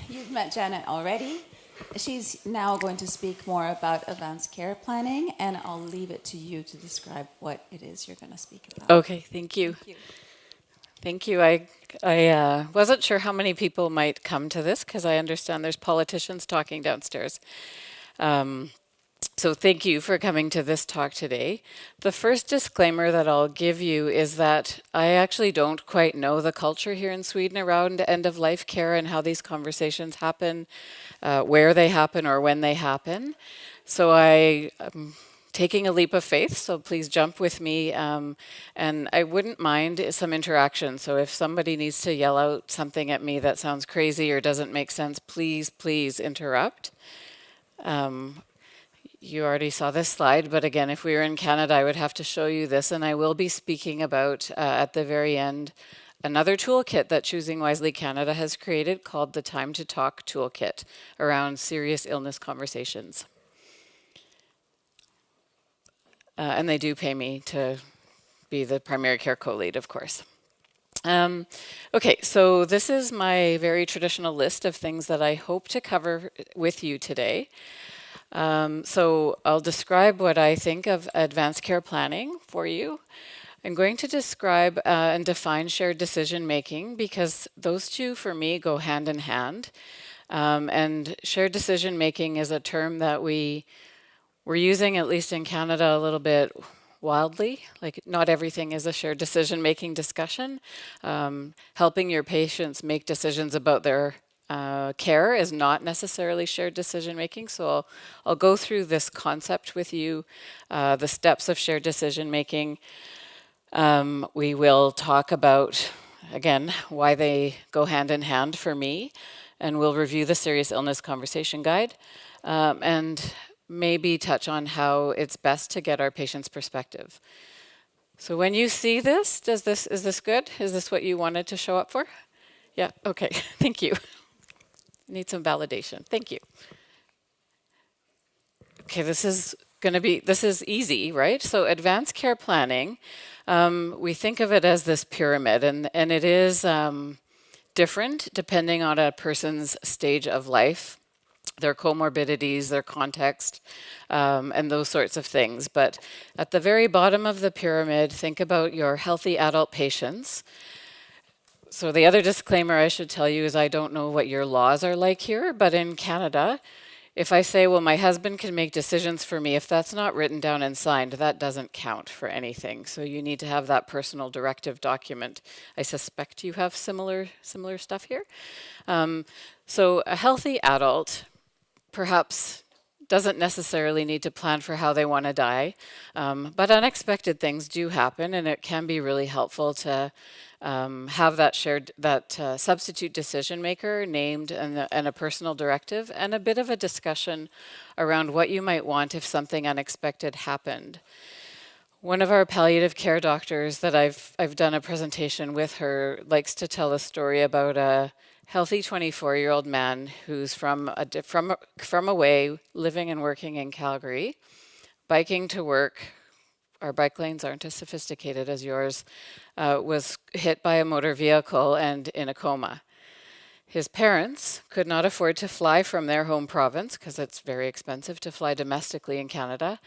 You've met Janet already. She's now going to speak more about advanced care planning, and I'll leave it to you to describe what it is you're going to speak about. Okay, thank you. Thank you. Thank you. I wasn't sure how many people might come to this because I understand there's politicians talking downstairs. Um, so thank you for coming to this talk today. The first disclaimer that I'll give you is that I actually don't quite know the culture here in Sweden around end-of-life care and how these conversations happen, where they happen or when they happen. So I taking a leap of faith, so please jump with me. And I wouldn't mind some interaction. So if somebody needs to yell out something at me that sounds crazy or doesn't make sense, please interrupt. You already saw this slide, but again, if we were in Canada, I would have to show you this, and I will be speaking about, at the very end, another toolkit that Choosing Wisely Canada has created called the Time to Talk Toolkit around serious illness conversations. And they do pay me to be the primary care co-lead, of course. Okay, so this is my very traditional list of things that I hope to cover with you today. So I'll describe what I think of advanced care planning for you. I'm going to describe and define shared decision making because those two for me go hand in hand. And shared decision making is a term that we're using, at least in Canada, a little bit wildly. Like, not everything is a shared decision making discussion. Helping your patients make decisions about their care is not necessarily shared decision making. So I'll go through this concept with you, the steps of shared decision making. We will talk about, again, why they go hand in hand for me, and we'll review the Serious Illness Conversation Guide, and maybe touch on how it's best to get our patient's perspective. So when you see this, is this good? Is this what you wanted to show up for? Yeah, okay, thank you. Need some validation. Thank you. Okay, this is easy, right? So advanced care planning, we think of it as this pyramid, and it is different depending on a person's stage of life, their comorbidities, their context, and those sorts of things. But at the very bottom of the pyramid, think about your healthy adult patients. So the other disclaimer I should tell you is I don't know what your laws are like here, but in Canada, if I say, well, my husband can make decisions for me, if that's not written down and signed, that doesn't count for anything. So you need to have that personal directive document. I suspect you have similar stuff here. So a healthy adult perhaps doesn't necessarily need to plan for how they want to die, but unexpected things do happen, and it can be really helpful to have that substitute decision maker named and a personal directive and a bit of a discussion around what you might want if something unexpected happened. One of our palliative care doctors that I've done a presentation with her likes to tell a story about a healthy 24-year-old man who's from away, living and working in Calgary, biking to work. Our bike lanes aren't as sophisticated as yours, was hit by a motor vehicle and in a coma. His parents could not afford to fly from their home province because it's very expensive to fly domestically in Canada,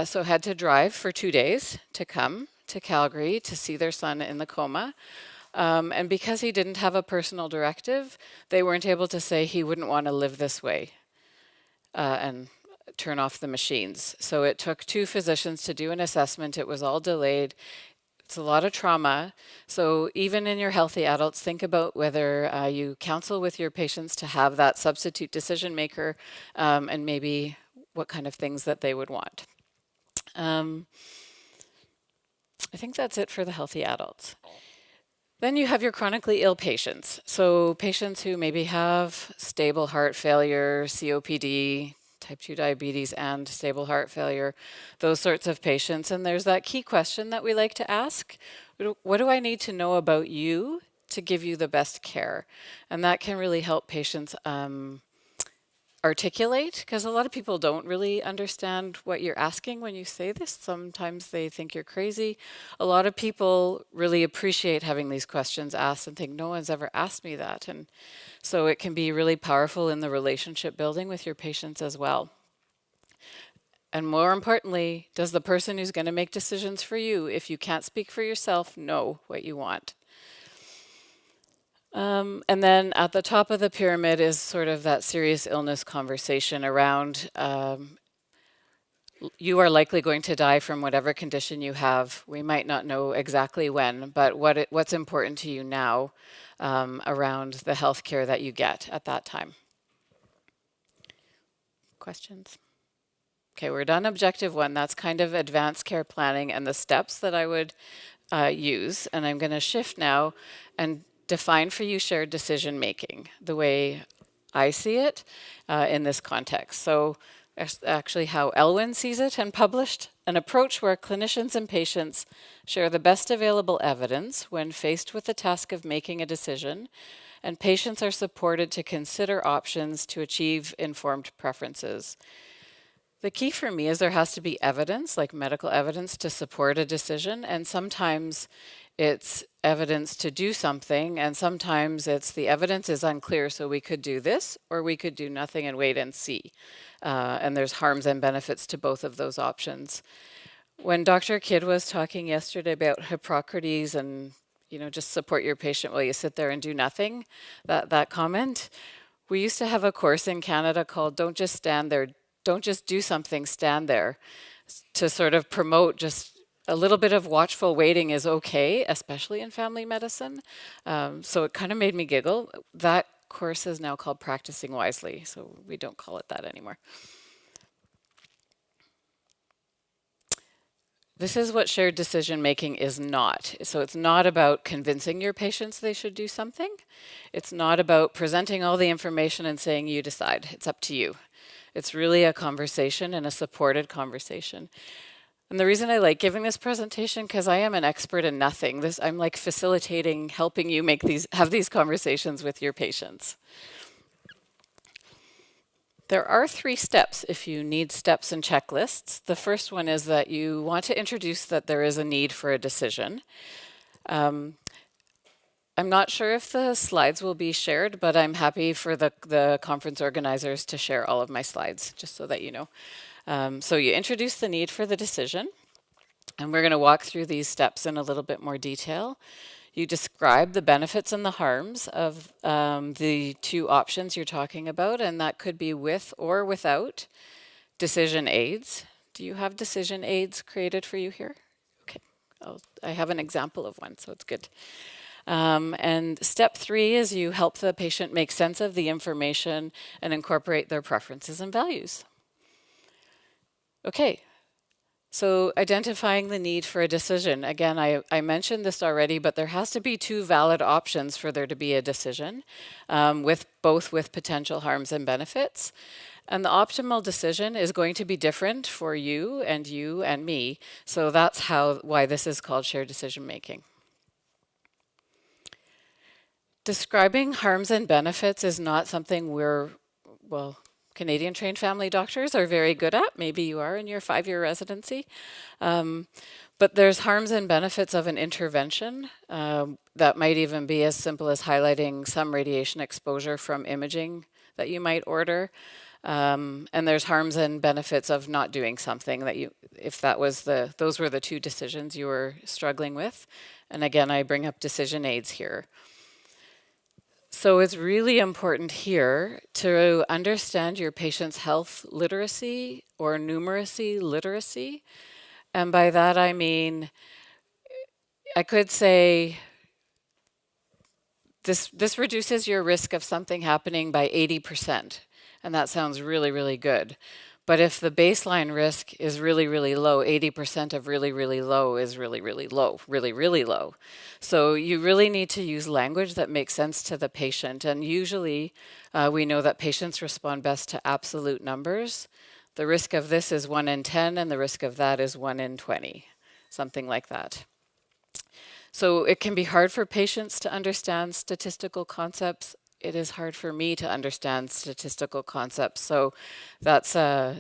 so had to drive for 2 days to come to Calgary to see their son in the coma. And because he didn't have a personal directive, they weren't able to say he wouldn't want to live this way and turn off the machines. So it took 2 physicians to do an assessment. It was all delayed. It's a lot of trauma. So even in your healthy adults, think about whether you counsel with your patients to have that substitute decision maker and maybe what kind of things that they would want. I think that's it for the healthy adults. Then you have your chronically ill patients. So patients who maybe have stable heart failure, COPD, type 2 diabetes, and stable heart failure, those sorts of patients. And there's that key question that we like to ask. What do I need to know about you to give you the best care? And that can really help patients articulate, because a lot of people don't really understand what you're asking when you say this. Sometimes they think you're crazy. A lot of people really appreciate having these questions asked and think, no one's ever asked me that. And so it can be really powerful in the relationship building with your patients as well. And more importantly, does the person who's going to make decisions for you, if you can't speak for yourself, know what you want? And then at the top of the pyramid is sort of that serious illness conversation around you are likely going to die from whatever condition you have. We might not know exactly when, but what's important to you now around the health care that you get at that time. Questions? Okay, we're done objective 1. That's kind of advanced care planning and the steps that I would use. And I'm going to shift now and define for you shared decision making, the way I see it in this context. So actually how Elwin sees it and published, an approach where clinicians and patients share the best available evidence when faced with the task of making a decision, and patients are supported to consider options to achieve informed preferences. The key for me is there has to be evidence, like medical evidence, to support a decision, and sometimes it's evidence to do something, and sometimes it's the evidence is unclear, so we could do this, or we could do nothing and wait and see. And there's harms and benefits to both of those options. When Dr. Kidd was talking yesterday about Hippocrates and, just support your patient while you sit there and do nothing, that comment, we used to have a course in Canada called Don't Just Stand There, Don't Just Do Something, Stand There, to sort of promote just a little bit of watchful waiting is okay, especially in family medicine. So it kind of made me giggle. That course is now called Practicing Wisely, so we don't call it that anymore. This is what shared decision making is not. So it's not about convincing your patients they should do something. It's not about presenting all the information and saying you decide. It's up to you. It's really a conversation and a supported conversation. And the reason I like giving this presentation, because I am an expert in nothing. I'm like facilitating, helping you have these conversations with your patients. There are 3 steps if you need steps and checklists. The first one is that you want to introduce that there is a need for a decision. I'm not sure if the slides will be shared, but I'm happy for the conference organizers to share all of my slides, just so that you know. So you introduce the need for the decision, and we're going to walk through these steps in a little bit more detail. You describe the benefits and the harms of the 2 options you're talking about, and that could be with or without decision aids. Do you have decision aids created for you here? Okay, I have an example of one, so it's good. And step 3 is you help the patient make sense of the information and incorporate their preferences and values. Okay, so identifying the need for a decision. Again, I mentioned this already, but there has to be 2 valid options for there to be a decision, both with potential harms and benefits. And the optimal decision is going to be different for you and me. So that's why this is called shared decision making. Describing harms and benefits is not something Canadian trained family doctors are very good at. Maybe you are in your 5-year residency. But there's harms and benefits of an intervention that might even be as simple as highlighting some radiation exposure from imaging that you might order. And there's harms and benefits of not doing something if those were the 2 decisions you were struggling with. And again, I bring up decision aids here. So it's really important here to understand your patient's health literacy or numeracy literacy. And by that I mean, I could say this reduces your risk of something happening by 80%. And that sounds really, really good. But if the baseline risk is really, really low, 80% of really, really low is really, really low, really, really low. So you really need to use language that makes sense to the patient. And usually we know that patients respond best to absolute numbers. The risk of this is 1 in 10, and the risk of that is 1 in 20, something like that. So it can be hard for patients to understand statistical concepts it is hard for me to understand statistical concepts. So that's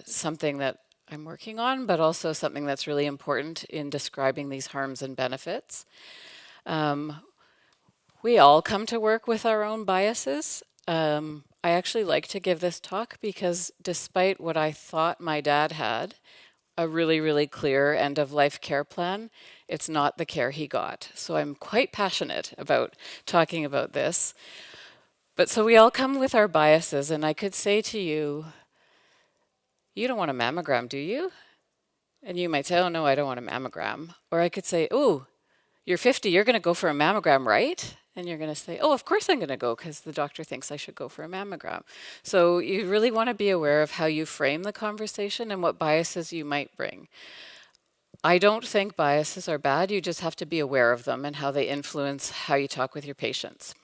something that I'm working on, but also something that's really important in describing these harms and benefits. We all come to work with our own biases. I actually like to give this talk because despite what I thought my dad had, a really, really clear end-of-life care plan, it's not the care he got. So I'm quite passionate about talking about this. But so we all come with our biases, and I could say to you, you don't want a mammogram, do you? And you might say, oh no, I don't want a mammogram. Or I could say, oh, you're 50, you're gonna go for a mammogram, right? And you're going to say, oh, of course I'm going to go because the doctor thinks I should go for a mammogram. So you really want to be aware of how you frame the conversation and what biases you might bring. I don't think biases are bad. You just have to be aware of them and how they influence how you talk with your patients.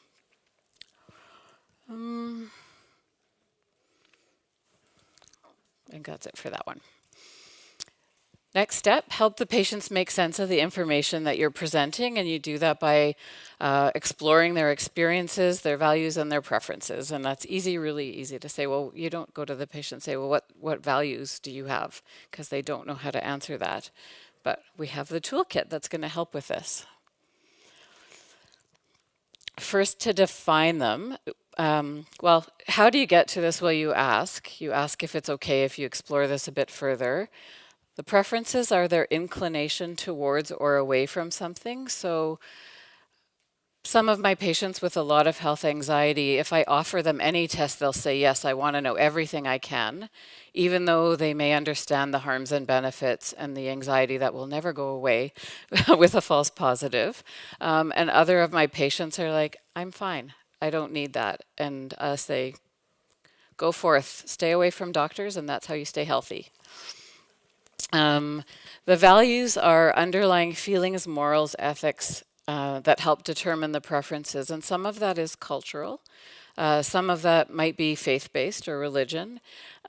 I think that's it for that one. Next step, help the patients make sense of the information that you're presenting, and you do that by exploring their experiences, their values, and their preferences. And that's easy, really easy to say. Well, you don't go to the patient and say, well, what values do you have? Because they don't know how to answer that. But we have the toolkit that's going to help with this. First, to define them. Well, how do you get to this? Well, you ask. You ask if it's okay if you explore this a bit further. The preferences are their inclination towards or away from something. So some of my patients with a lot of health anxiety, if I offer them any test, they'll say, yes, I want to know everything I can, even though they may understand the harms and benefits and the anxiety that will never go away with a false positive. And other of my patients are like, I'm fine. I don't need that. And I say, go forth, stay away from doctors, and that's how you stay healthy. The values are underlying feelings, morals, ethics that help determine the preferences, and some of that is cultural. Some of that might be faith-based or religion,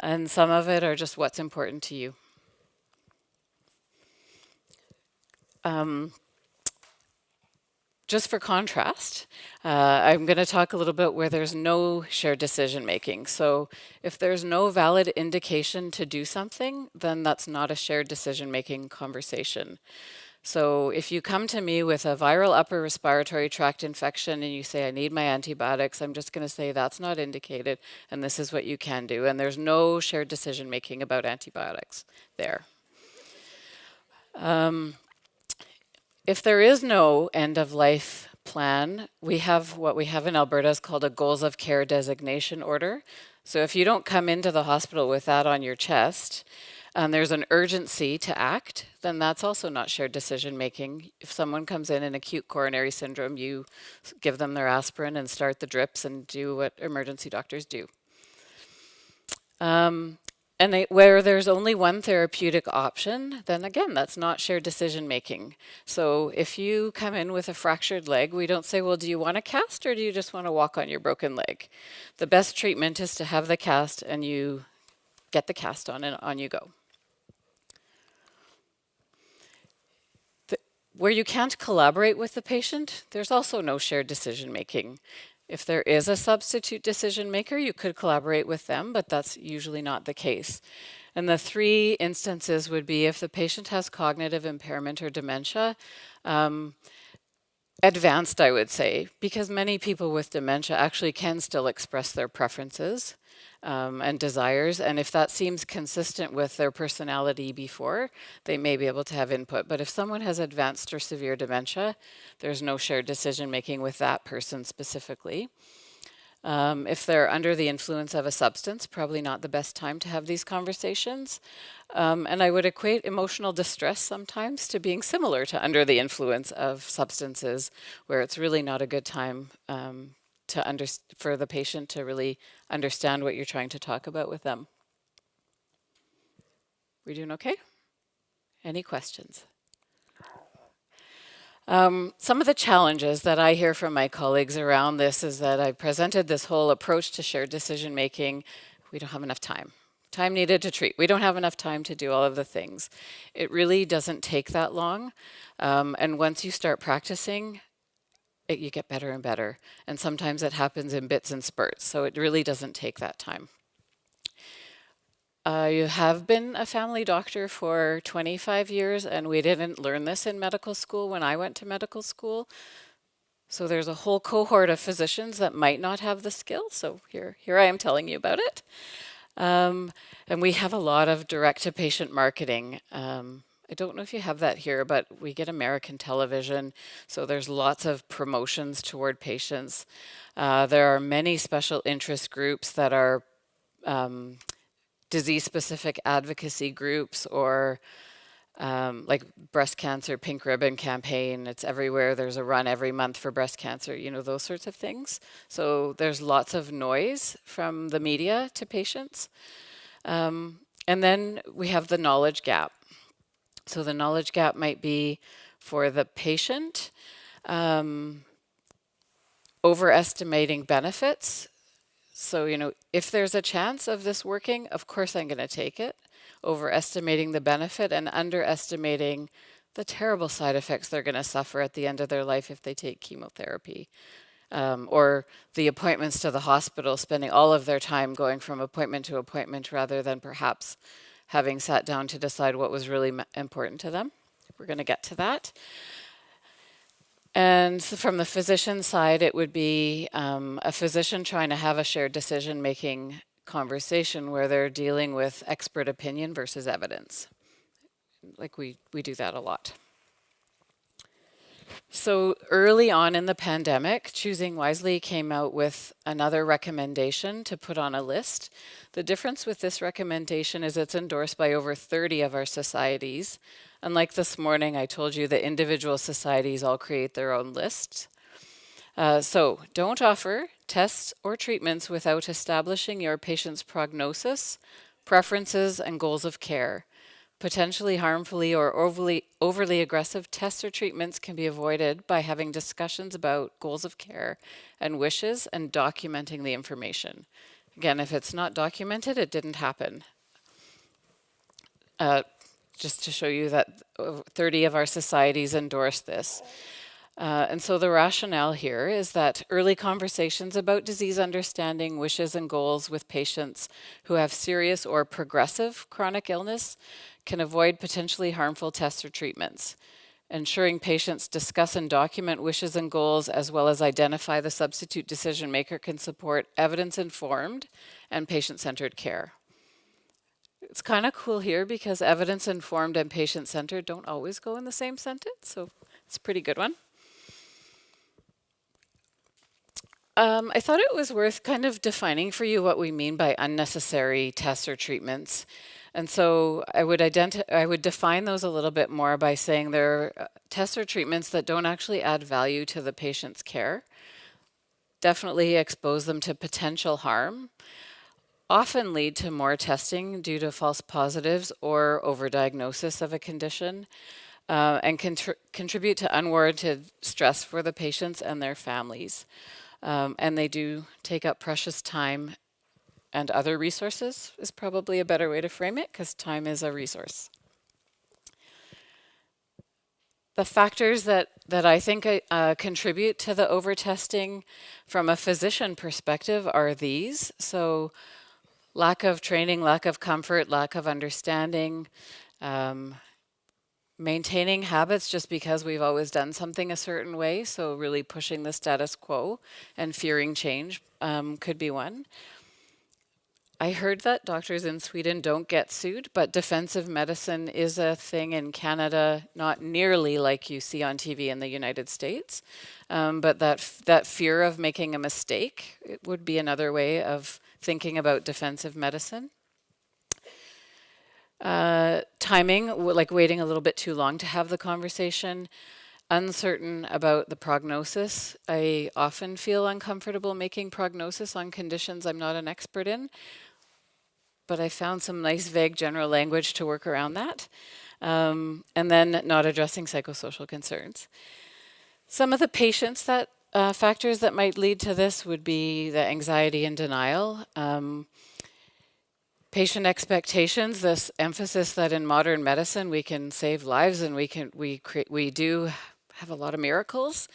and some of it are just what's important to you. Just for contrast, I'm going to talk a little bit where there's no shared decision making. So if there's no valid indication to do something, then that's not a shared decision making conversation. So if you come to me with a viral upper respiratory tract infection and you say, I need my antibiotics, I'm just going to say that's not indicated and this is what you can do. And there's no shared decision making about antibiotics there. If there is no end-of-life plan, we have what we have in Alberta is called a goals of care designation order. So if you don't come into the hospital with that on your chest, and there's an urgency to act, then that's also not shared decision making. If someone comes in acute coronary syndrome, you give them their aspirin and start the drips and do what emergency doctors do. And where there's only one therapeutic option, then again, that's not shared decision making. So if you come in with a fractured leg, we don't say, well, do you want a cast or do you just want to walk on your broken leg? The best treatment is to have the cast and you get the cast on and on you go. Where you can't collaborate with the patient, there's also no shared decision making. If there is a substitute decision maker, you could collaborate with them, but that's usually not the case. And the three instances would be if the patient has cognitive impairment or dementia, advanced, I would say, because many people with dementia actually can still express their preferences and desires. And if that seems consistent with their personality before, they may be able to have input. But if someone has advanced or severe dementia, there's no shared decision making with that person specifically. If they're under the influence of a substance, probably not the best time to have these conversations. And I would equate emotional distress sometimes to being similar to under the influence of substances, where it's really not a good time for the patient to really understand what you're trying to talk about with them. We doing okay? Any questions? Some of the challenges that I hear from my colleagues around this is that I presented this whole approach to shared decision making. We don't have enough time. Time needed to treat. We don't have enough time to do all of the things. It really doesn't take that long. And once you start practicing, you get better and better. And sometimes it happens in bits and spurts, so it really doesn't take that time. You have been a family doctor for 25 years, and we didn't learn this in medical school when I went to medical school. So there's a whole cohort of physicians that might not have the skill. So here I am telling you about it. And we have a lot of direct-to-patient marketing. I don't know if you have that here, but we get American television, so there's lots of promotions toward patients. There are many special interest groups that are disease-specific advocacy groups, or like breast cancer pink ribbon campaign. It's everywhere. There's a run every month for breast cancer, those sorts of things. So there's lots of noise from the media to patients. And then we have the knowledge gap. So the knowledge gap might be for the patient, overestimating benefits. So, if there's a chance of this working, of course I'm going to take it. Overestimating the benefit and underestimating the terrible side effects they're going to suffer at the end of their life if they take chemotherapy. Or the appointments to the hospital, spending all of their time going from appointment to appointment rather than perhaps having sat down to decide what was really important to them. We're going to get to that. And so from the physician side, it would be a physician trying to have a shared decision-making conversation where they're dealing with expert opinion versus evidence. Like we do that a lot. So early on in the pandemic, Choosing Wisely came out with another recommendation to put on a list. The difference with this recommendation is it's endorsed by over 30 of our societies. Unlike this morning, I told you that individual societies all create their own lists. So don't offer tests or treatments without establishing your patient's prognosis, preferences, and goals of care. Potentially harmfully or overly aggressive tests or treatments can be avoided by having discussions about goals of care and wishes and documenting the information. Again, if it's not documented, it didn't happen. Just to show you that 30 of our societies endorse this. And so the rationale here is that early conversations about disease understanding, wishes, and goals with patients who have serious or progressive chronic illness can avoid potentially harmful tests or treatments. Ensuring patients discuss and document wishes and goals, as well as identify the substitute decision maker, can support evidence-informed and patient-centered care. It's kind of cool here because evidence-informed and patient-centered don't always go in the same sentence, so it's a pretty good one. I thought it was worth kind of defining for you what we mean by unnecessary tests or treatments. And so I would define those a little bit more by saying they're tests or treatments that don't actually add value to the patient's care, definitely expose them to potential harm, often lead to more testing due to false positives or overdiagnosis of a condition, and contribute to unwarranted stress for the patients and their families. And they do take up precious time and other resources is probably a better way to frame it, because time is a resource. The factors that I think contribute to the overtesting from a physician perspective are these. So lack of training, lack of comfort, lack of understanding, maintaining habits just because we've always done something a certain way, so really pushing the status quo and fearing change could be one. I heard that doctors in Sweden don't get sued, but defensive medicine is a thing in Canada, not nearly like you see on TV in the United States, but that fear of making a mistake, it would be another way of thinking about defensive medicine. Timing, like waiting a little bit too long to have the conversation. Uncertain about the prognosis. I often feel uncomfortable making prognosis on conditions I'm not an expert in, but I found some nice vague general language to work around that. And then not addressing psychosocial concerns. Some of the patients that factors that might lead to this would be the anxiety and denial. Patient expectations, this emphasis that in modern medicine we can save lives and we do have a lot of miracles,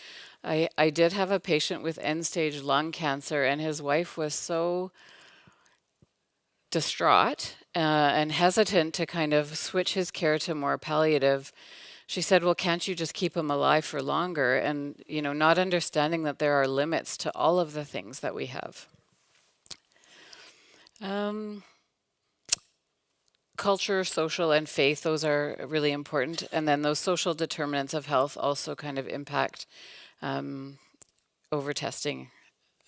I did have a patient with end-stage lung cancer, and his wife was so distraught and hesitant to kind of switch his care to more palliative. She said, well, can't you just keep him alive for longer? And, you know, not understanding that there are limits to all of the things that we have. Culture, social, and faith, those are really important. And then those social determinants of health also kind of impact over-testing.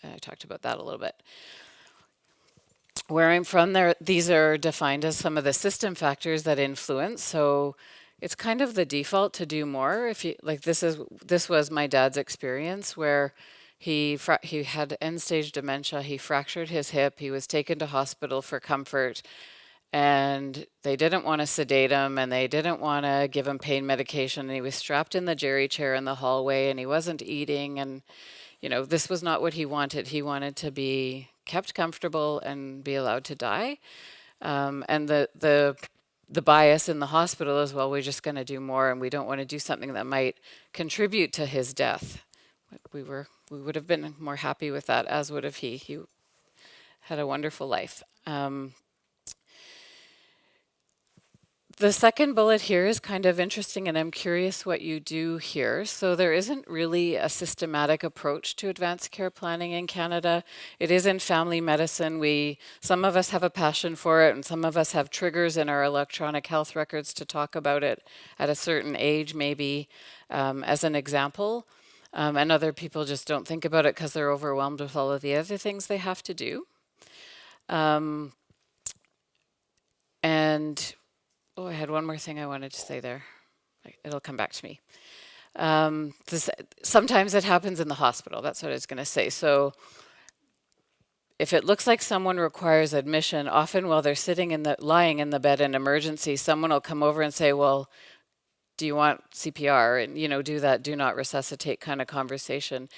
I talked about that a little bit. Where I'm from, these are defined as some of the system factors that influence. So it's kind of the default to do more. If you like, this was my dad's experience where he had end-stage dementia. He fractured his hip. He was taken to hospital for comfort, and they didn't want to sedate him, and they didn't want to give him pain medication. And he was strapped in the jerry chair in the hallway, and he wasn't eating. And you know, this was not what he wanted. He wanted to be kept comfortable and be allowed to die. And the bias in the hospital is, well, we're just going to do more, and we don't want to do something that might contribute to his death. We would have been more happy with that, as would have he. He had a wonderful life. The second bullet here is kind of interesting, and I'm curious what you do here. So there isn't really a systematic approach to advanced care planning in Canada. It is in family medicine. Some of us have a passion for it, and some of us have triggers in our electronic health records to talk about it at a certain age, maybe as an example. And other people just don't think about it because they're overwhelmed with all of the other things they have to do. Oh, I had one more thing I wanted to say there. It'll come back to me. Sometimes it happens in the hospital. That's what I was going to say. So if it looks like someone requires admission, often while they're lying in the bed in emergency, someone will come over and say, well, do you want CPR? And, you know, do that do not resuscitate kind of conversation.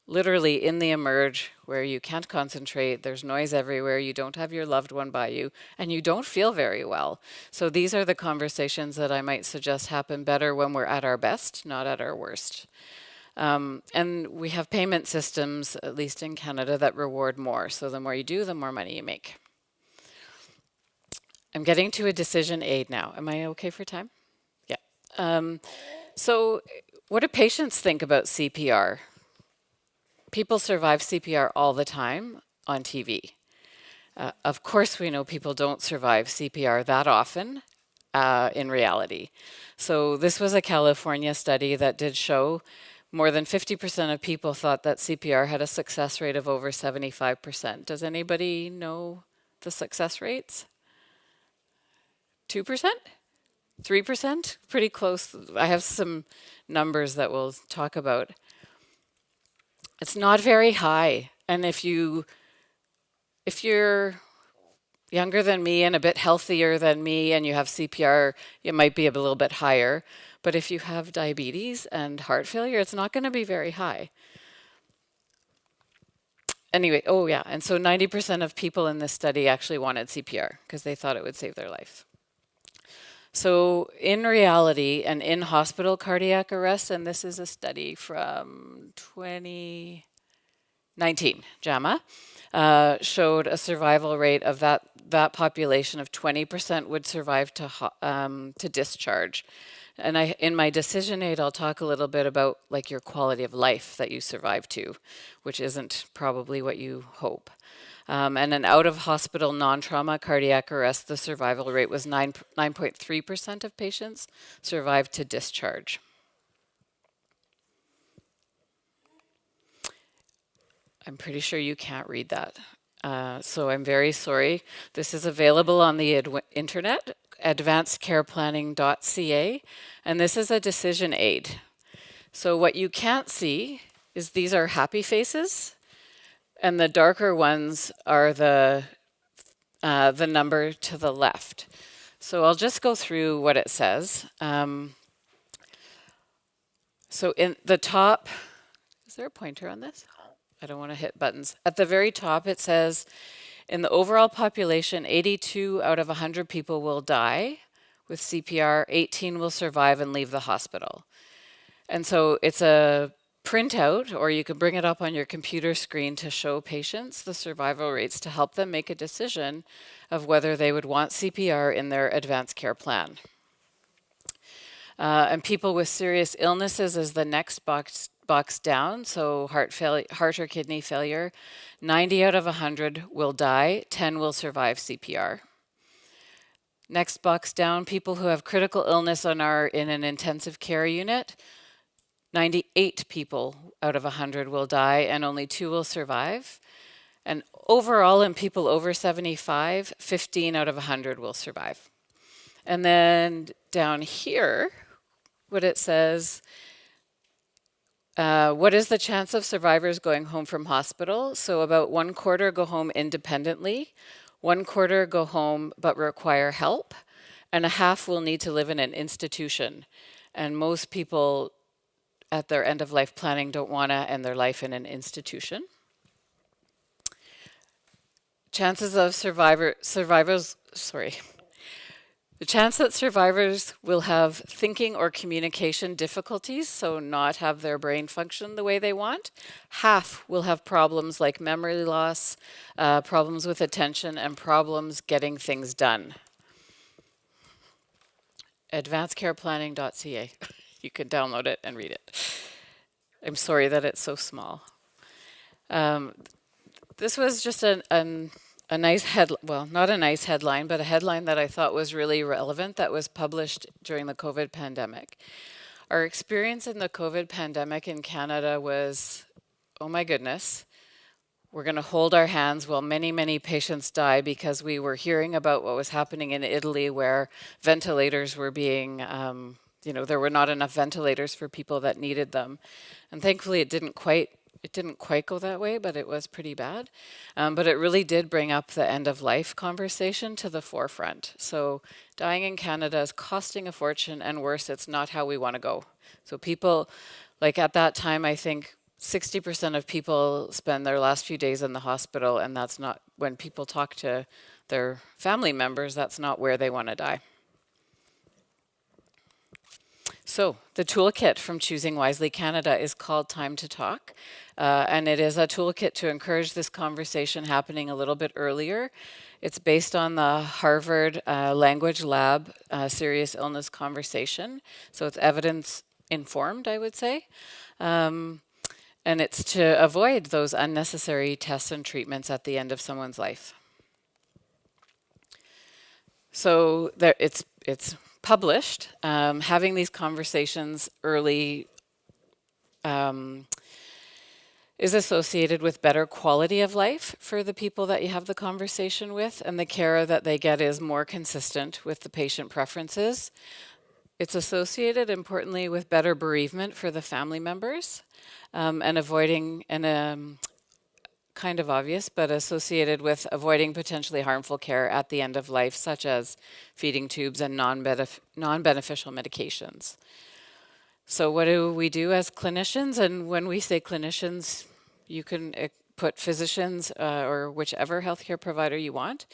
Literally in the emerge where you can't concentrate, there's noise everywhere, you don't have your loved one by you, and you don't feel very well. So these are the conversations that I might suggest happen better when we're at our best, not at our worst. And we have payment systems, at least in Canada, that reward more. So the more you do, the more money you make. I'm getting to a decision aid now. Am I okay for time? Yeah. So what do patients think about CPR? People survive CPR all the time on TV. Of course, we know people don't survive CPR that often in reality. So this was a California study that did show more than 50% of people thought that CPR had a success rate of over 75%. Does anybody know the success rates? 2%? 3%? Pretty close. I have some numbers that we'll talk about. It's not very high, and if you're younger than me and a bit healthier than me and you have CPR, it might be a little bit higher. But if you have diabetes and heart failure, it's not going to be very high. Anyway, oh yeah, and so 90% of people in this study actually wanted CPR because they thought it would save their life. So in reality, an in-hospital cardiac arrest, and this is a study from 2019, JAMA, showed a survival rate of that population of 20% would survive to discharge. And in my decision aid, I'll talk a little bit about like your quality of life that you survive to, which isn't probably what you hope. And an out-of-hospital non-trauma cardiac arrest, the survival rate was 9.3% of patients survived to discharge. I'm pretty sure you can't read that. So I'm very sorry. This is available on the internet, advancedcareplanning.ca, and this is a decision aid. So what you can't see is these are happy faces, and the darker ones are the number to the left. So I'll just go through what it says. So in the top, is there a pointer on this? I don't want to hit buttons. At the very top it says, in the overall population, 82 out of 100 people will die with CPR, 18 will survive and leave the hospital. And so it's a print out, or you can bring it up on your computer screen to show patients the survival rates to help them make a decision of whether they would want CPR in their advanced care plan. And people with serious illnesses is the next box down. So heart or kidney failure, 90 out of 100 will die, 10 will survive CPR. Next box down, people who have critical illness and are in an intensive care unit, 98 people out of 100 will die and only 2 will survive. And overall, in people over 75, 15 out of 100 will survive. And then down here, what it says, what is the chance of survivors going home from hospital? So about 1/4 go home independently, 1/4 go home but require help, and 1/2 will need to live in an institution. And most people at their end of life planning don't want to end their life in an institution. Chances of the chance that survivors will have thinking or communication difficulties, so not have their brain function the way they want, 1/2 will have problems like memory loss, problems with attention, and problems getting things done. advancedcareplanning.ca. You can download it and read it. I'm sorry that it's so small. This was just a nice not a nice headline, but a headline that I thought was really relevant that was published during the COVID pandemic. Our experience in the COVID pandemic in Canada was, oh my goodness, we're going to hold our hands while many, many patients die, because we were hearing about what was happening in Italy, where ventilators were being, there were not enough ventilators for people that needed them. And thankfully it didn't quite go that way, but it was pretty bad. But it really did bring up the end of life conversation to the forefront. So dying in Canada is costing a fortune, and worse, it's not how we want to go. So people, like at that time, I think 60% of people spend their last few days in the hospital, and that's not, when people talk to their family members, that's not where they want to die. So the toolkit from Choosing Wisely Canada is called Time to Talk, and it is a toolkit to encourage this conversation happening a little bit earlier. It's based on the Harvard Language Lab serious illness conversation, so it's evidence-informed, I would say. And it's to avoid those unnecessary tests and treatments at the end of someone's life. So it's published. Having these conversations early is associated with better quality of life for the people that you have the conversation with, and the care that they get is more consistent with the patient preferences. It's associated, importantly, with better bereavement for the family members, and avoiding, and kind of obvious, but associated with avoiding potentially harmful care at the end of life, such as feeding tubes and non-beneficial medications. So what do we do as clinicians? And when we say clinicians, you can put physicians or whichever healthcare provider you want.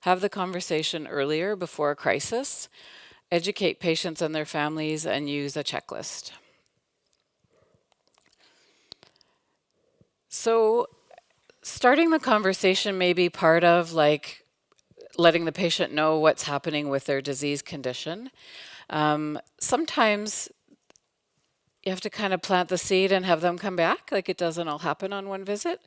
Have the conversation earlier, before a crisis. Educate patients and their families, and use a checklist. So starting the conversation may be part of like letting the patient know what's happening with their disease condition. Sometimes you have to kind of plant the seed and have them come back. Like, it doesn't all happen on one visit,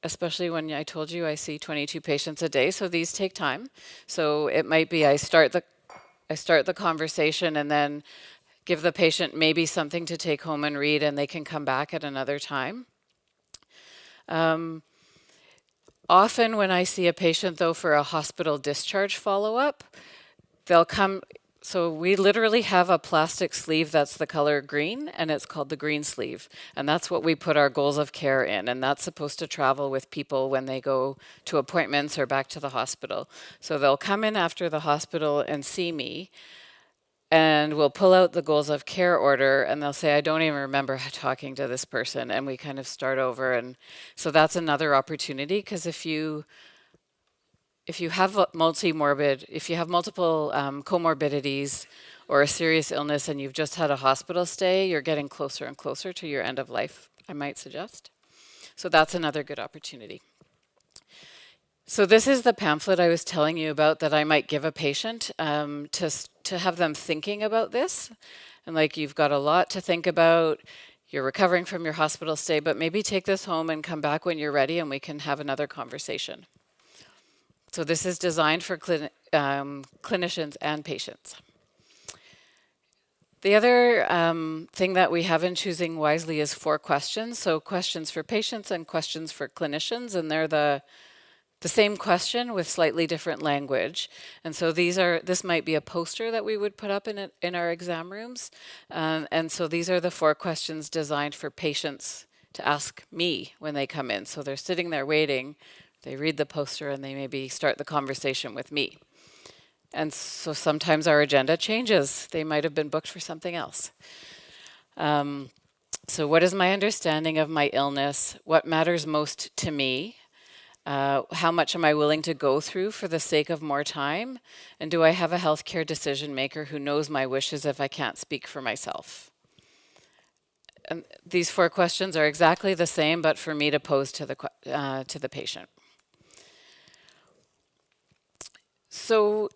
especially when I told you I see 22 patients a day, so these take time. So it might be I start the conversation and then give the patient maybe something to take home and read, and they can come back at another time. Often when I see a patient, though, for a hospital discharge follow-up, they'll come, so we literally have a plastic sleeve that's the color green, and it's called the green sleeve. And that's what we put our goals of care in, and that's supposed to travel with people when they go to appointments or back to the hospital. So they'll come in after the hospital and see me, and we'll pull out the goals of care order, and they'll say, I don't even remember to this person, and we kind of start over. And so that's another opportunity, because if you have multiple comorbidities, or a serious illness and you've just had a hospital stay, you're getting closer and closer to your end of life, I might suggest. So that's another good opportunity. So this is the pamphlet I was telling you about that I might give a patient to have them thinking about this. And like, you've got a lot to think about. You're recovering from your hospital stay, but maybe take this home and come back when you're ready and we can have another conversation. So this is designed for clinicians and patients. The other thing that we have in Choosing Wisely is 4 questions. So questions for patients and questions for clinicians, and they're the same question with slightly different language. And so this might be a poster that we would put up in our exam rooms. And so these are the 4 questions designed for patients to ask me when they come in. So they're sitting there waiting, they read the poster, and they maybe start the conversation with me. And so sometimes our agenda changes. They might have been booked for something else. So what is my understanding of my illness? What matters most to me? How much am I willing to go through for the sake of more time? And do I have a healthcare decision maker who knows my wishes if I can't speak for myself? And these 4 questions are exactly the same, but for me to pose to the patient. So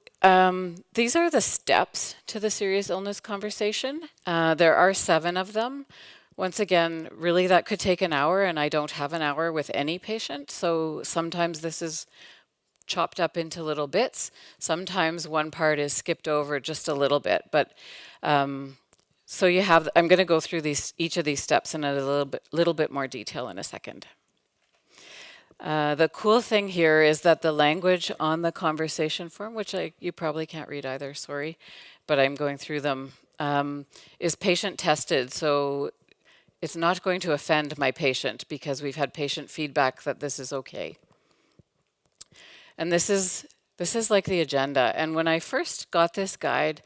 these are the steps to the serious illness conversation. There are 7 of them. Once again, really that could take an hour, and I don't have an hour with any patient. So sometimes this is chopped up into little bits. Sometimes one part is skipped over just a little bit. But so I'm going to go through each of these steps in a little bit more detail in a second. The cool thing here is that the language on the conversation form, which you probably can't read either, sorry, but I'm going through them, is patient tested. So it's not going to offend my patient because we've had patient feedback that this is okay. And this is like the agenda. And when I first got this guide,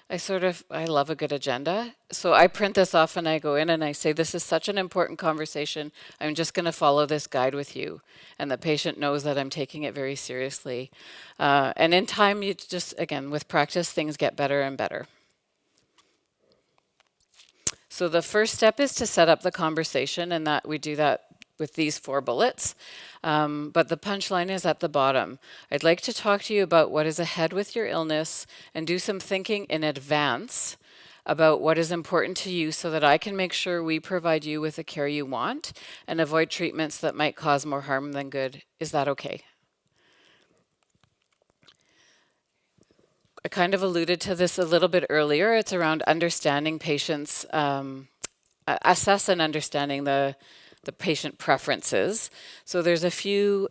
I love a good agenda. So I print this off and I go in and I say, this is such an important conversation. I'm just going to follow this guide with you. And the patient knows that I'm taking it very seriously. And in time, again, with practice, things get better and better. So the first step is to set up the conversation, and that we do that with these 4 bullets. But the punchline is at the bottom. I'd like to talk to you about what is ahead with your illness and do some thinking in advance about what is important to you so that I can make sure we provide you with the care you want and avoid treatments that might cause more harm than good. Is that okay? I kind of alluded to this a little bit earlier. It's around understanding patients, assess and understanding the patient preferences. So there's a few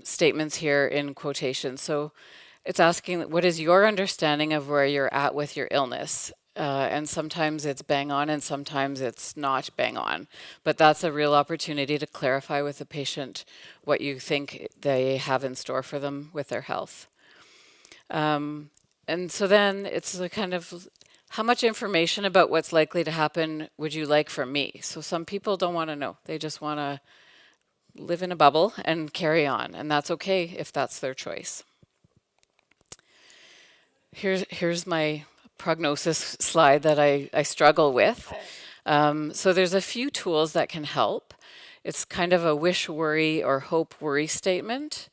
statements here in quotation. So it's asking, what is your understanding of where you're at with your illness? And sometimes it's bang on and sometimes it's not bang on. But that's a real opportunity to clarify with the patient what you think they have in store for them with their health. And so then it's the kind of, how much information about what's likely to happen would you like from me? So some people don't want to know. They just want to live in a bubble and carry on. And that's okay if that's their choice. Here's my prognosis slide that I struggle with. So there's a few tools that can help. It's kind of a wish, worry, or hope, worry statement.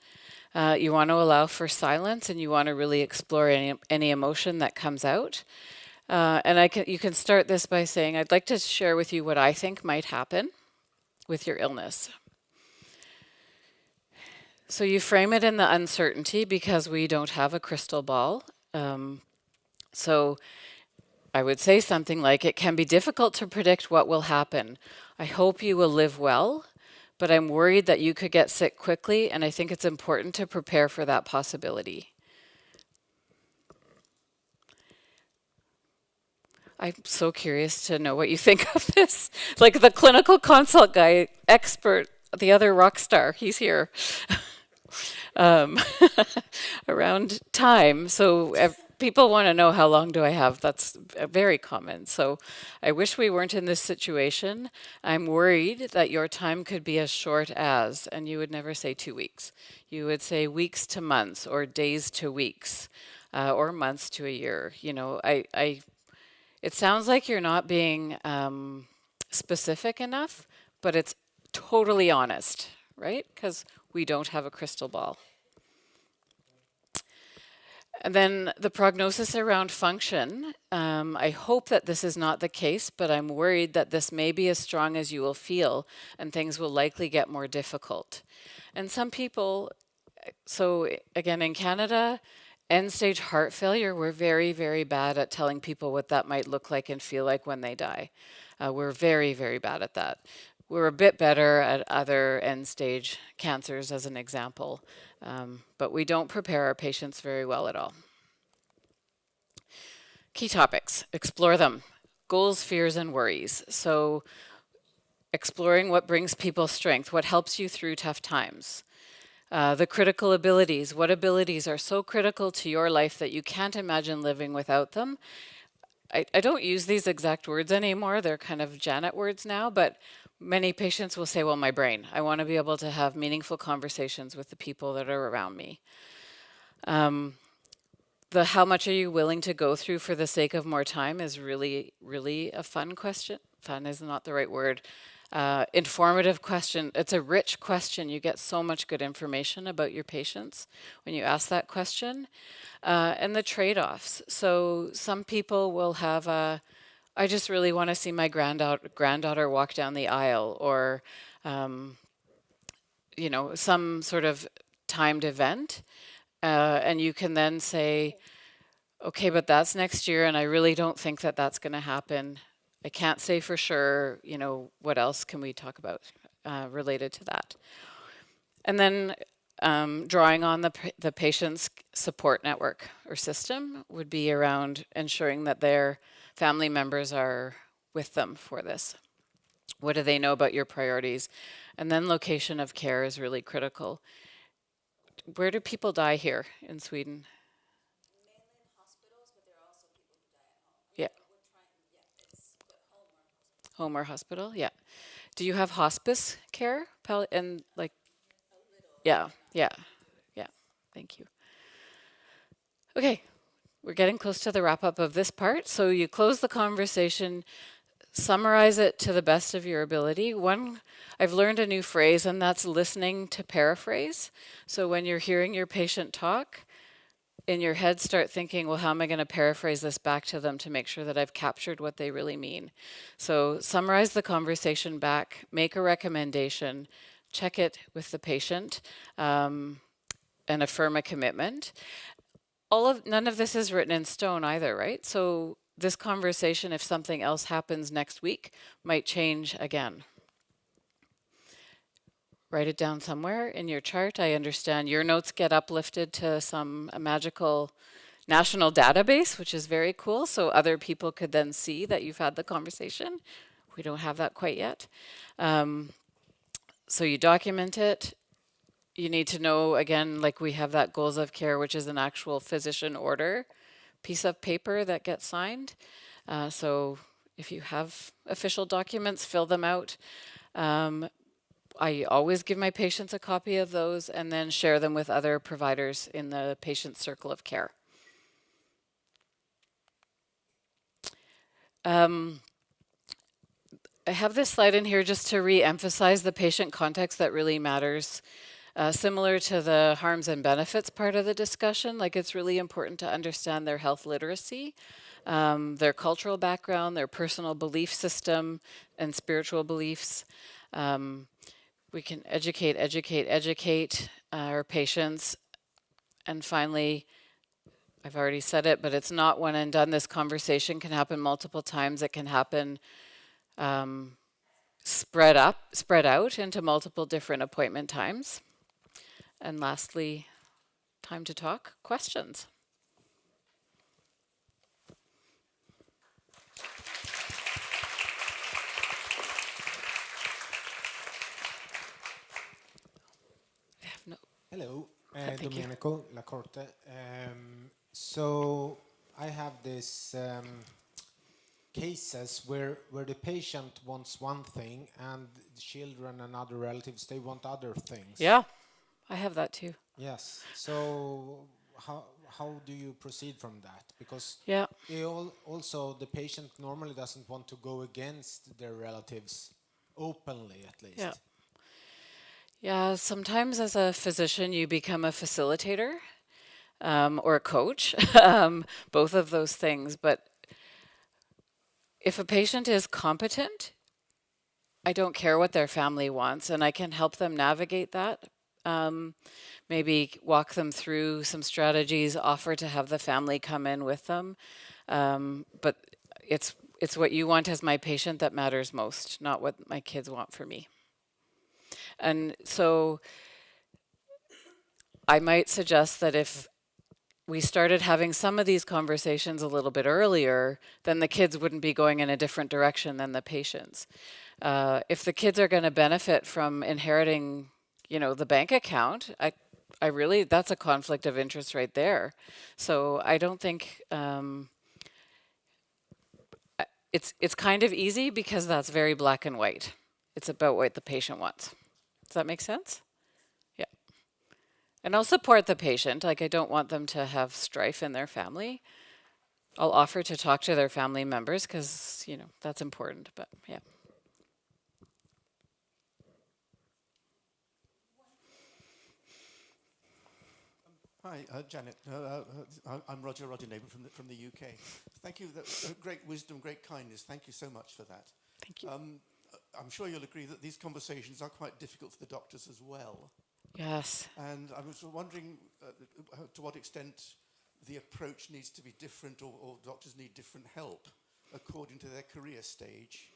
You want to allow for silence, and you want to really explore any emotion that comes out. And you can start this by saying, I'd like to share with you what I think might happen with your illness. So you frame it in the uncertainty because we don't have a crystal ball. So I would say something like, it can be difficult to predict what will happen. I hope you will live well, but I'm worried that you could get sick quickly, and I think it's important to prepare for that possibility. I'm so curious to know what you think of this. Like the clinical consult guy, expert, the other rock star, he's here. Around time. So people want to know, how long do I have? That's very common. So I wish we weren't in this situation. I'm worried that your time could be as short as, and you would never say 2 weeks. You would say weeks to months or days to weeks. or months to a year. You know, it sounds like you're not being specific enough, but it's totally honest, right? Because we don't have a crystal ball. And then the prognosis around function, I hope that this is not the case, but I'm worried that this may be as strong as you will feel and things will likely get more difficult. And some people, so again, in Canada, end-stage heart failure, we're very, very bad at telling people what that might look like and feel like when they die. We're very, very bad at that. We're a bit better at other end-stage cancers, as an example, but we don't prepare our patients very well at all. Key topics, explore them. Goals, fears, and worries. So exploring what brings people strength, what helps you through tough times. The critical abilities, what abilities are so critical to your life that you can't imagine living without them. I don't use these exact words anymore, they're kind of Janet words now, but many patients will say, well, my brain. I want to be able to have meaningful conversations with the people that are around me. The how much are you willing to go through for the sake of more time is really, really a fun question. Fun is not the right word. Informative question. It's a rich question. You get so much good information about your patients when you ask that question. And the trade-offs. So some people will have I just really want to see my granddaughter walk down the aisle, or you know, some sort of timed event. And you can then say, okay, but that's next year, and I really don't think that that's going to happen. I can't say for sure, you know, what else can we talk about related to that? And then drawing on the patient's support network or system would be around ensuring that their family members are with them for this. What do they know about your priorities? And then location of care is really critical. Where do people die here in Sweden? Mainly in hospitals, but there are also people who die at home. Yeah. We're trying, it's Home or hospital, yeah. Do you have hospice care? And like, yeah, thank you. Okay, we're getting close to the wrap up of this part. So you close the conversation, summarize it to the best of your ability. I've learned a new phrase, and that's listening to paraphrase. So when you're hearing your patient talk, in your head start thinking, well, how am I going to paraphrase this back to them to make sure that I've captured what they really mean? So summarize the conversation back, make a recommendation, check it with the patient, and affirm a commitment. None of this is written in stone either, right? So this conversation, if something else happens next week, might change again. Write it down somewhere in your chart. I understand your notes get uplifted to some magical national database, which is very cool, so other people could then see that you've had the conversation. We don't have that quite yet. So you document it. You need to know, again, like we have that goals of care, which is an actual physician order piece of paper that gets signed. So if you have official documents, fill them out. I always give my patients a copy of those and then share them with other providers in the patient's circle of care. I have this slide in here just to re-emphasize the patient context that really matters. Similar to the harms and benefits part of the discussion, like it's really important to understand their health literacy, their cultural background, their personal belief system, and spiritual beliefs. We can educate our patients. And finally, I've already said it, but it's not one and done. This conversation can happen multiple times. It can happen spread out into multiple different appointment times. And lastly, time to talk, questions. Hello, Domenico Lacorte. So I have this cases where the patient wants one thing and the children and other relatives, they want other things. Yeah, I have that too. Yes. So how do you proceed from that? Because Yeah. also the patient normally doesn't want to go against their relatives openly, at least. Yeah. Yeah, sometimes as a physician, you become a facilitator or a coach, both of those things. But if a patient is competent, I don't care what their family wants, and I can help them navigate that. Maybe walk them through some strategies, offer to have the family come in with them. But it's what you want as my patient that matters most, not what my kids want for me. And so I might suggest that if we started having some of these conversations a little bit earlier, then the kids wouldn't be going in a different direction than the patients. If the kids are going to benefit from inheriting, the bank account, I really, that's a conflict of interest right there. So I don't think it's kind of easy because that's very black and white. It's about what the patient wants. Does that make sense? Yeah. And I'll support the patient. Like, I don't want them to have strife in their family. I'll offer to talk to their family members because, that's important. But yeah. Hi, Janet. I'm Roger Neighbour from the UK. Thank you. That's great wisdom, great kindness. Thank you so much for that. Thank you. I'm sure you'll agree that these conversations are quite difficult for the doctors as well. Yes. And I was wondering to what extent the approach needs to be different, or doctors need different help according to their career stage.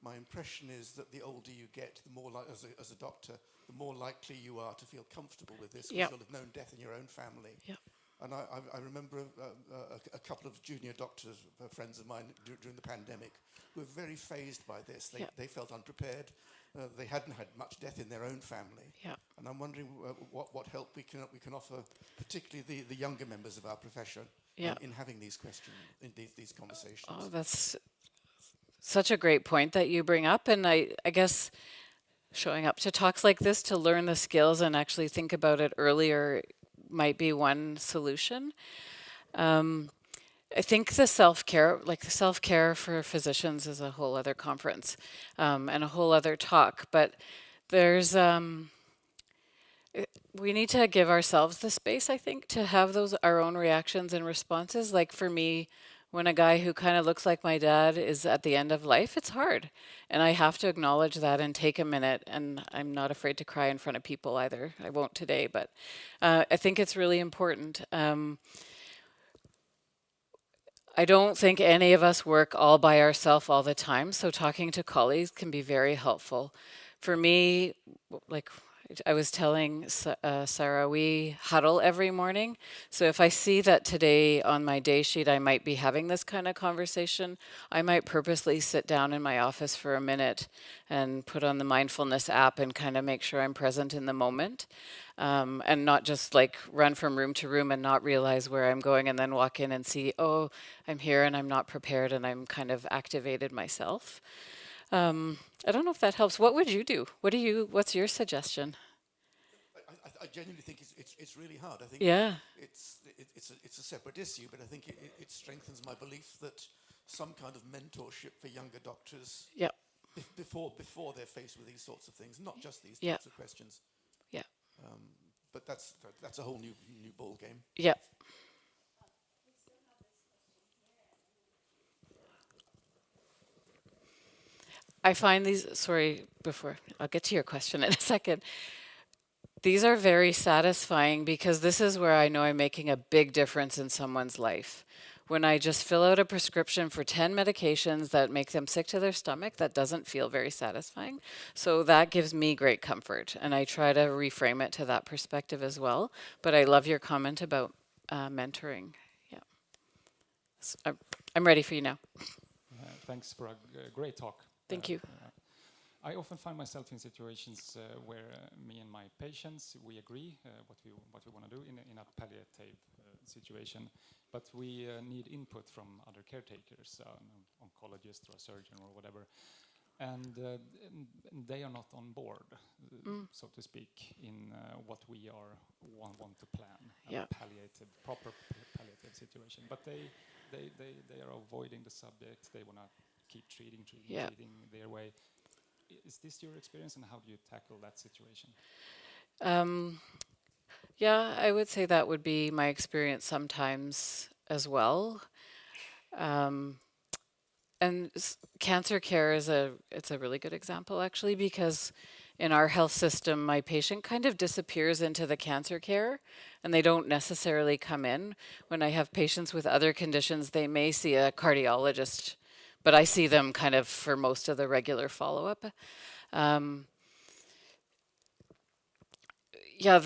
My impression is that the older you get, the more as a doctor, the more likely you are to feel comfortable with this, because you'll have known death in your own family. Yep. And I remember a couple of junior doctors, friends of mine, during the pandemic, who were very fazed by this. They felt unprepared. They hadn't had much death in their own family. Yeah. And I'm wondering what help we can offer, particularly the younger members of our profession, in having these questions, in these conversations. Oh, that's such a great point that you bring up. And I guess showing up to talks like this to learn the skills and actually think about it earlier might be one solution. I think the self-care for physicians is a whole other conference and a whole other talk. But there's, we need to give ourselves the space, I think, to have our own reactions and responses. Like for me, when a guy who kind of looks like my dad is at the end of life, it's hard. And I have to acknowledge that and take a minute. And I'm not afraid to cry in front of people either. I won't today, but I think it's really important. I don't think any of us work all by ourselves all the time. So talking to colleagues can be very helpful. For me, like I was telling Sarah, we huddle every morning. So if I see that today on my day sheet I might be having this kind of conversation, I might purposely sit down in my office for a minute and put on the mindfulness app and kind of make sure I'm present in the moment. And not just like run from room to room and not realize where I'm going and then walk in and see, oh, I'm here and I'm not prepared and I'm kind of activated myself. I don't know if that helps. What would you do? What's your suggestion? I genuinely think it's really hard. I think it's a separate issue, but I think it strengthens my belief that some kind of mentorship for younger doctors before they're faced with these sorts of things, not just these types of questions. Yeah. But that's a whole new ball game. Yeah. I find I'll get to your question in a second. These are very satisfying because this is where I know I'm making a big difference in someone's life. When I just fill out a prescription for 10 medications that make them sick to their stomach, that doesn't feel very satisfying. So that gives me great comfort, and I try to reframe it to that perspective as well. But I love your comment about mentoring. Yeah. So I'm ready for you now. Thanks for a great talk. Thank you. I often find myself in situations where me and my patients, we agree what we want to do in a palliative situation, but we need input from other caretakers, an oncologist or a surgeon or whatever, and they are not on board, so to speak, in what we want to plan, a palliative proper palliative situation. But they are avoiding the subject. They want to keep treating their way. Is this your experience, and how do you tackle that situation? Yeah, I would say that would be my experience sometimes as well. And cancer care it's a really good example actually, because in our health system, my patient kind of disappears into the cancer care and they don't necessarily come in. When I have patients with other conditions, they may see a cardiologist, but I see them kind of for most of the regular follow-up. Yeah,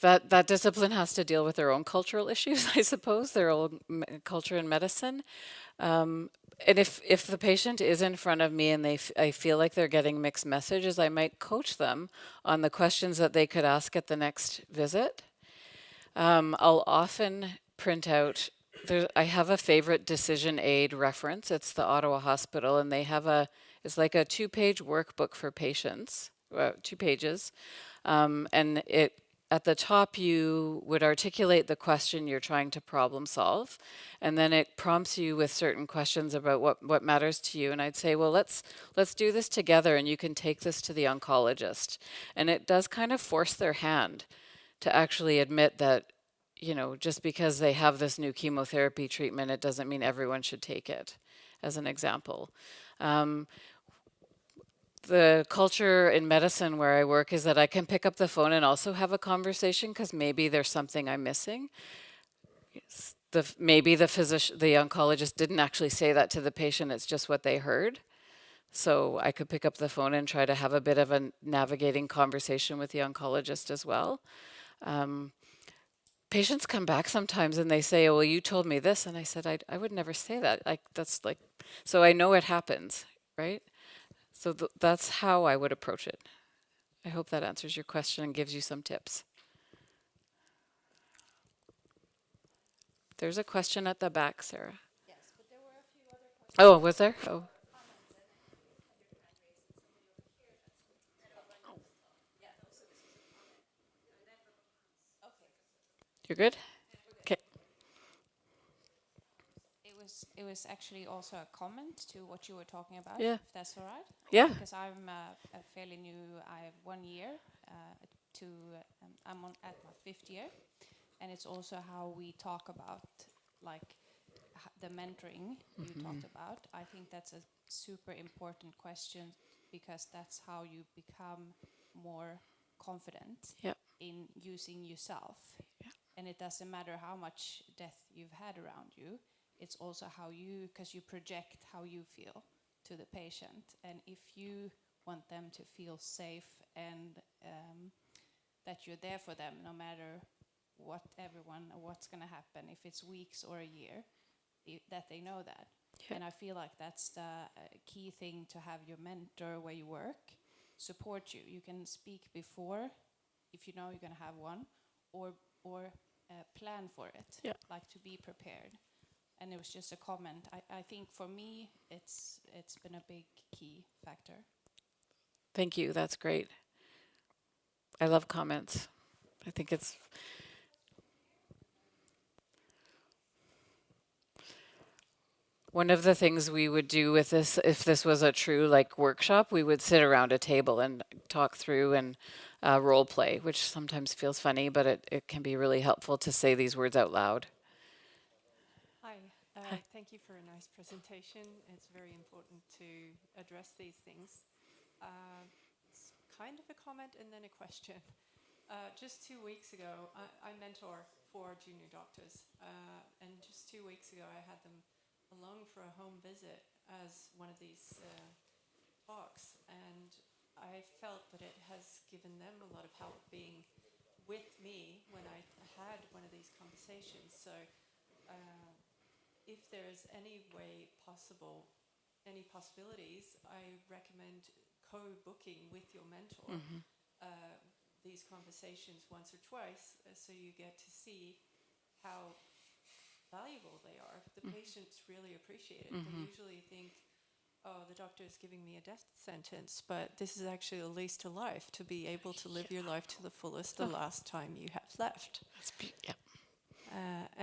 that discipline has to deal with their own cultural issues, I suppose, their own culture and medicine. And if the patient is in front of me and I feel like they're getting mixed messages, I might coach them on the questions that they could ask at the next visit. I'll often print out, I have a favorite decision aid reference. It's the Ottawa Hospital, and they have it's like a 2-page workbook for patients, 2 pages. And at the top, you would articulate the question you're trying to problem solve, and then it prompts you with certain questions about what matters to you. And I'd say, well, let's do this together, and you can take this to the oncologist. And it does kind of force their hand to actually admit that, just because they have this new chemotherapy treatment, it doesn't mean everyone should take it, as an example. The culture in medicine where I work is that I can pick up the phone and also have a conversation because maybe there's something I'm missing. Maybe the oncologist didn't actually say that to the patient, it's just what they heard. So I could pick up the phone and try to have a bit of a navigating conversation with the oncologist as well. Patients come back sometimes and they say, oh, well, you told me this. And I said, I would never say that. So I know it happens, right? So that's how I would approach it. I hope that answers your question and gives you some tips. There's a question at the back, Sarah. Yes, but there were a few other questions. Oh, was there? Oh. You're good? Okay. It was actually also a comment to what you were talking about, Yeah. if that's all right. Yeah. Because I'm fairly new. I have 1 year I'm at my 5th year, and it's also how we talk about the mentoring you talked about. I think that's a super important question because that's how you become more confident in using yourself. Yeah. And it doesn't matter how much death you've had around you. It's also because you project how you feel to the patient. And if you want them to feel safe and that you're there for them no matter what's going to happen, if it's weeks or a year, that they know that. Yeah. And I feel like that's the key thing, to have your mentor where you work support you. You can speak before, if you know you're going to have one, or plan for it, like to be prepared. And it was just a comment. I think for me, it's been a big key factor. Thank you. That's great. I love comments. I think it's... One of the things we would do with this, if this was a true workshop, we would sit around a table and talk through and role play, which sometimes feels funny, but it can be really helpful to say these words out loud. Hi. Hi. Thank you for a nice presentation. It's very important to address these things. It's kind of a comment and then a question. Just 2 weeks ago, I mentor 4 junior doctors, and just 2 weeks ago I had them along for a home visit as one of these talks, and I felt that it has given them a lot of help being with me when I had one of these conversations. So if there's any way possible, any possibilities, I recommend co-booking with your mentor these conversations once or twice, so you get to see how valuable they are. The patients really appreciate it. They usually think, oh, the doctor is giving me a death sentence, but this is actually a lease to life, to be able to live your life to the fullest the last time you have left.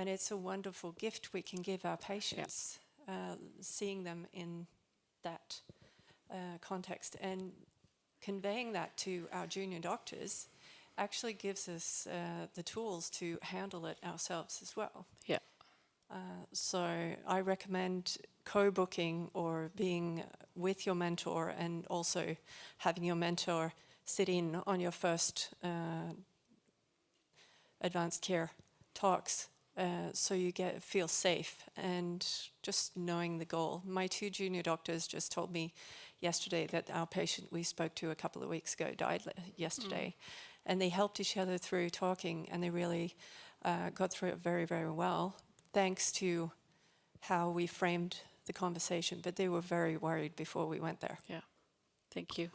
And it's a wonderful gift we can give our patients, seeing them in that context. And conveying that to our junior doctors actually gives us the tools to handle it ourselves as well. Yeah. So I recommend co-booking or being with your mentor, and also having your mentor sit in on your first advanced care talks, so you feel safe, and just knowing the goal. My 2 junior doctors just told me yesterday that our patient we spoke to a couple of weeks ago died yesterday, and they helped each other through talking, and they really got through it very, very well, thanks to how we framed the conversation. But they were very worried before we went there. Yeah. Thank you.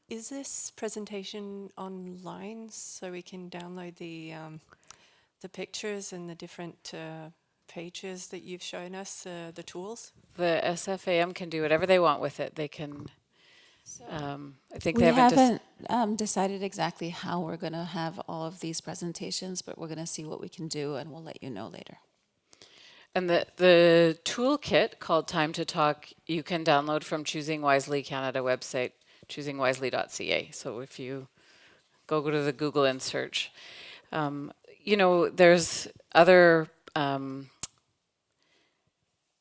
Is this presentation online so we can download the pictures and the different pages that you've shown us, the tools? The SFAM can do whatever they want with it. They can, I think We they haven't haven't decided exactly how we're going to have all of these presentations, but we're going to see what we can do, and we'll let you know later. And the toolkit called Time to Talk, you can download from Choosing Wisely Canada website, choosingwisely.ca. So if you go to the Google and search, you know, there's other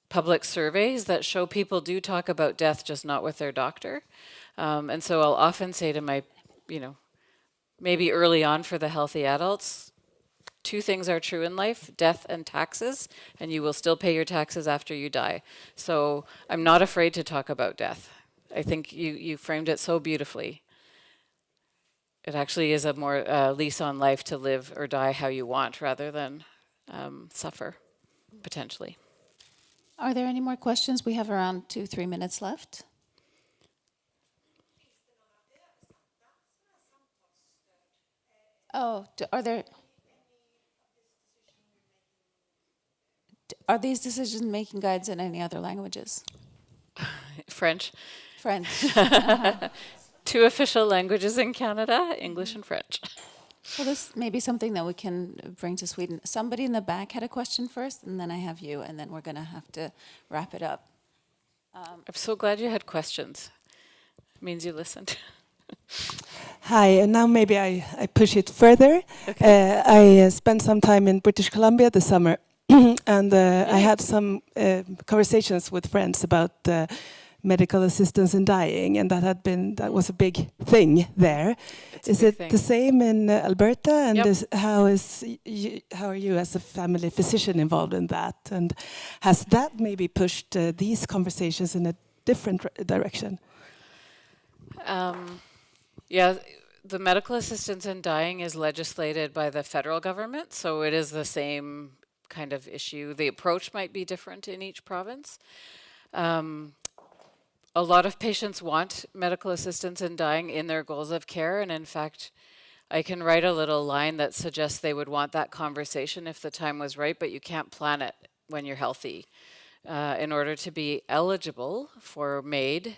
public surveys that show people do talk about death, just not with their doctor. And so I'll often say to my, you know, maybe early on for the healthy adults, 2 things are true in life: death and taxes, and you will still pay your taxes after you die. So I'm not afraid to talk about death. I think you framed it so beautifully. It actually is a more lease on life to live or die how you want, rather than suffer, potentially. Are there any more questions? We have around 2-3 minutes left. Oh, are these decision-making guides in any other languages? French. French. 2 official languages in Canada, English and French. Well, this may be something that we can bring to Sweden. Somebody in the back had a question first, and then I have you, and then we're going to have to wrap it up. I'm so glad you had questions. It means you listened. Hi, and now maybe I push it further. Okay. I spent some time in British Columbia this summer, and I had some conversations with friends about medical assistance in dying, and that was a big thing there. Is it the same in Alberta? And Yep. how are you as a family physician involved in that? And has that maybe pushed these conversations in a different direction? Yeah, the medical assistance in dying is legislated by the federal government, so it is the same kind of issue. The approach might be different in each province. A lot of patients want medical assistance in dying in their goals of care, and in fact, I can write a little line that suggests they would want that conversation if the time was right, but you can't plan it when you're healthy. In order to be eligible for MAID,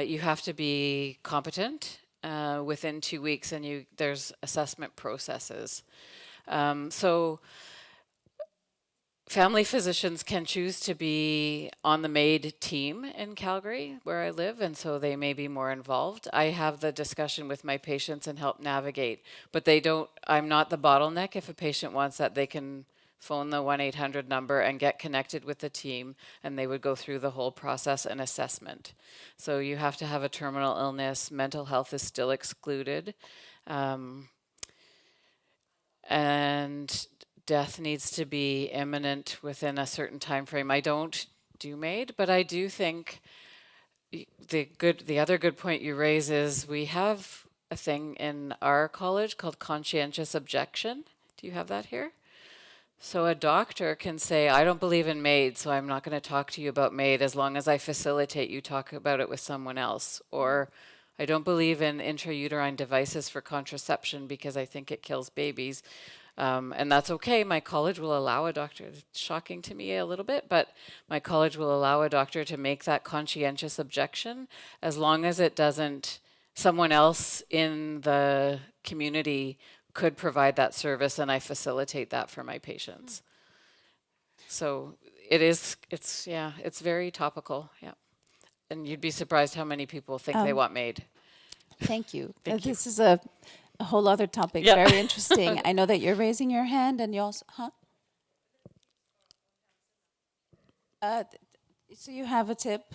you have to be competent within 2 weeks, and there's assessment processes. So family physicians can choose to be on the MAID team in Calgary, where I live, and so they may be more involved. I have the discussion with my patients and help navigate, but I'm not the bottleneck. If a patient wants that, they can phone the 1-800 number and get connected with the team, and they would go through the whole process and assessment. So you have to have a terminal illness. Mental health is still excluded. And death needs to be imminent within a certain time frame. I don't do MAID, but I do think the other good point you raise is we have a thing in our college called conscientious objection. Do you have that here? So a doctor can say, I don't believe in MAID, so I'm not going to talk to you about MAID as long as I facilitate you talk about it with someone else. Or I don't believe in intrauterine devices for contraception because I think it kills babies. And that's okay. My college will allow a doctor, it's shocking to me a little bit, but my college will allow a doctor to make that conscientious objection as long as it doesn't, someone else in the community could provide that service and I facilitate that for my patients. So it's very topical, yeah. And you'd be surprised how many people think they want MAID. Thank you. Thank you. This is a whole other topic, Yeah. very interesting. I know that you're raising your hand and you also, so you have a tip?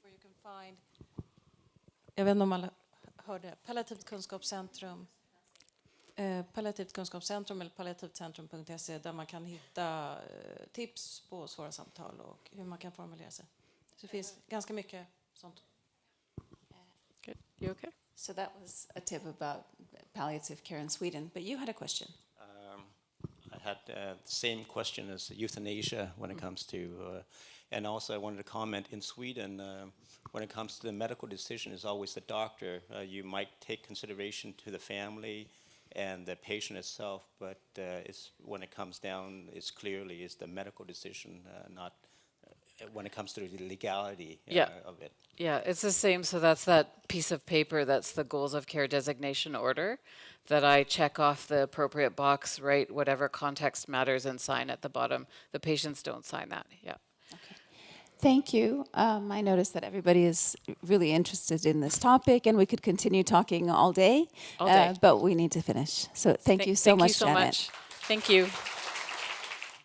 Where you can find, jag vet inte om alla hörde, palliativt kunskapscentrum eller palliativtcentrum.se där man kan hitta tips på svåra samtal och hur man kan formulera sig. Så det finns ganska mycket sånt. Good. You okay? So that was a tip about palliative care in Sweden, but you had a question. I had the same question as euthanasia when it comes to, and also I wanted to comment in Sweden, when it comes to the medical decision, it's always the doctor. You might take consideration to the family and the patient itself, but when it comes down, it's clearly the medical decision, not when it comes to the legality of it. Yeah, it's the same. So that's that piece of paper that's the goals of care designation order that I check off the appropriate box, write whatever context matters, and sign at the bottom. The patients don't sign that. Yeah. Thank you. I noticed that everybody is really interested in this topic, and we could continue talking all day, All day. but we need to finish. So thank you so much, Janet. Thank you.